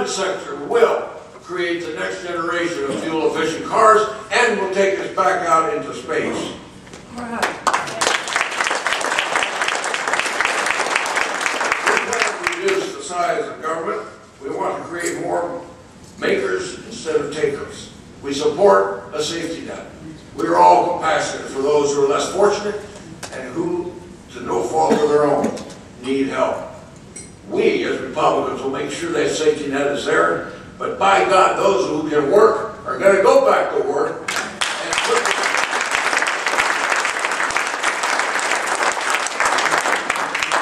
private sector will create the next generation of fuel-efficient cars and will take us back out into space. We want to reduce the size of government. We want to create more makers instead of takers. We support a safety net. We are all compassionate for those who are less fortunate and who, to no fault of their own, need help. We, as Republicans, will make sure that safety net is there, but by God, those who can work are going to go back to work and put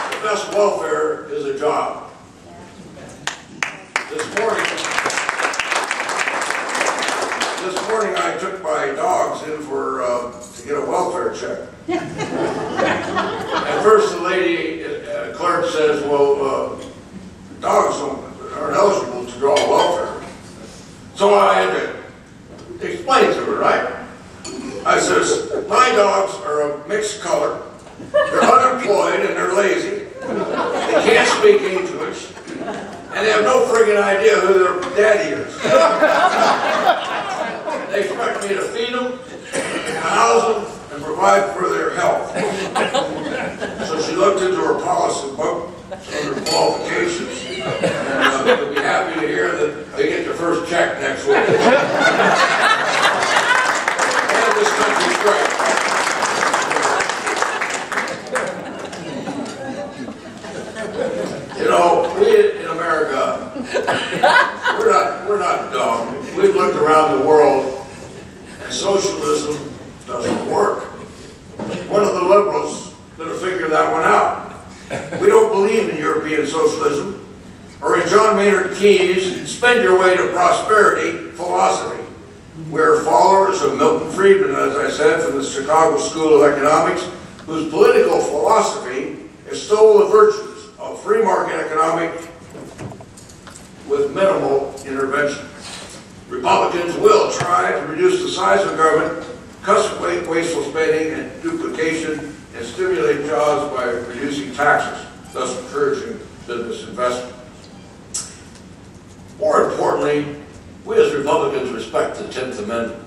the best welfare is a job. This morning I took my dogs in to get a welfare check. At first the lady, clerk says, well, dogs aren't eligible to draw welfare. So I had to explain to her, right? I says, my dogs are a mixed color. They're unemployed and they're lazy. They can't speak English. And they have no friggin' idea who their daddy is. They expect me to feed them, house them, and provide for their health. So she looked into her policy book, under qualifications, and we'll be happy to hear that they get their first check next week. And this country's great. You know, we in America, we're not dumb. We've looked around the world, and socialism doesn't work. One of the liberals gonna figure that one out. We don't believe in European socialism or in John Maynard Keynes' spend your way to prosperity philosophy. We're followers of Milton Friedman, as I said, from the Chicago School of Economics, whose political philosophy extols the virtues of free market economic with minimal intervention. Republicans will try to reduce the size of government, cut wasteful spending and duplication, and stimulate jobs by reducing taxes, thus encouraging business investment. More importantly, we as Republicans respect the 10th Amendment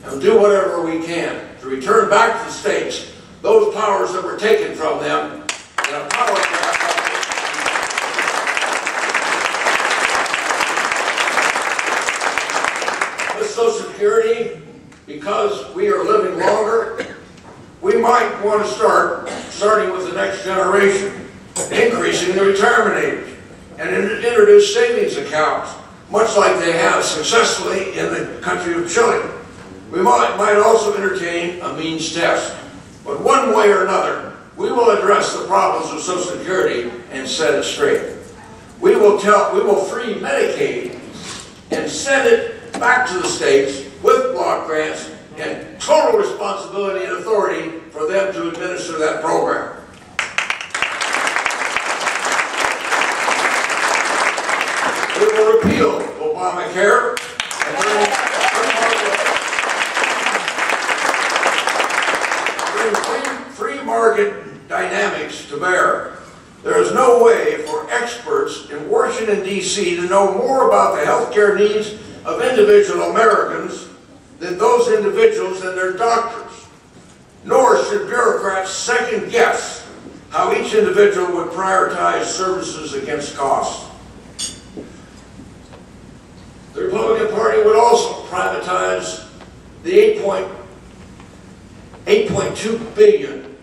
and do whatever we can to return back to the states those powers that were taken from them in a power grab. With Social Security, because we are living longer, we might want to starting with the next generation, increasing the retirement age, and introduce savings accounts, much like they have successfully in the country of Chile. We might also entertain a means test, but one way or another, we will address the problems of Social Security and set it straight. We will free Medicaid and send it back to the states with block grants and total responsibility and authority for them to administer that program. We will repeal Obamacare and bring free market dynamics to bear. There is no way for experts in Washington, D.C. to know more about the health care needs of individual Americans than those individuals and their doctors. Nor should bureaucrats second guess how each individual would prioritize services against cost. The Republican Party would also privatize the $8.2 billion,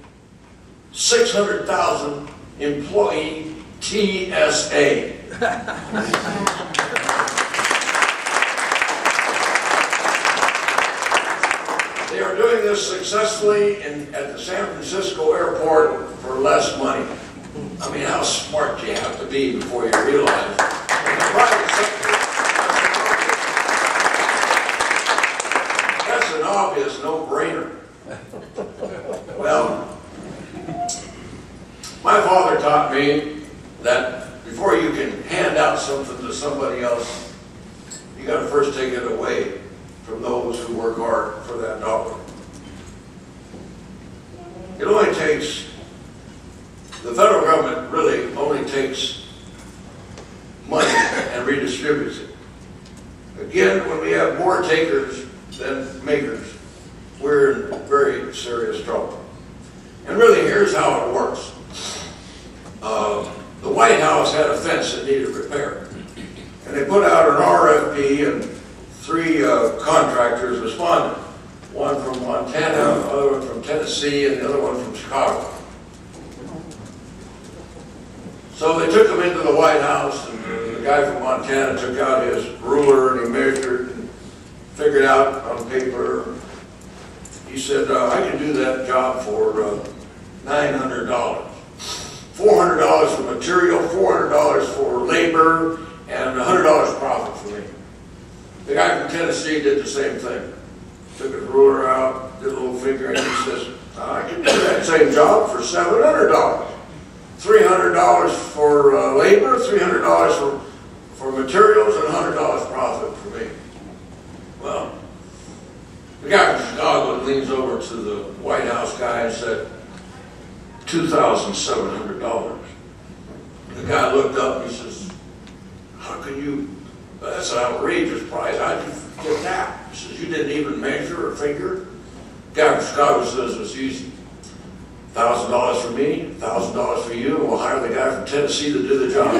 600,000 employee TSA. They are doing this successfully at the San Francisco airport for less money. I mean, how smart do you have to be before you realize in the private sector, that's an obvious no-brainer. Well, my father taught me that before you can hand out something to somebody else, you got to first take it away from those who work hard for that dollar. It only takes, the federal government really only takes money and redistributes it. Again, when we have more takers than makers, we're in very serious trouble. And really, here's how it works. The White House had a fence that needed repair. And they put out an RFP, and 3 contractors responded. One from Montana, another one from Tennessee, and the other one from Chicago. So they took them into the White House, and the guy from Montana took out his ruler and he measured and figured out on paper. He said, I can do that job for $900. $400 for material, $400 for labor, and $100 profit for me. The guy from Tennessee did the same thing. Took his ruler out, did a little figure, and he says, I can do that same job for $700. $300 for labor, $300 for materials, and $100 profit for me. Well, the guy from Chicago leans over to the White House guy and said, $2,700. The guy looked up and he says, how can you, that's an outrageous price. How'd you get that? He says, you didn't even measure or figure? The guy from Chicago says, it's easy. $1,000 for me, $1,000 for you, and we'll hire the guy from Tennessee to do the job.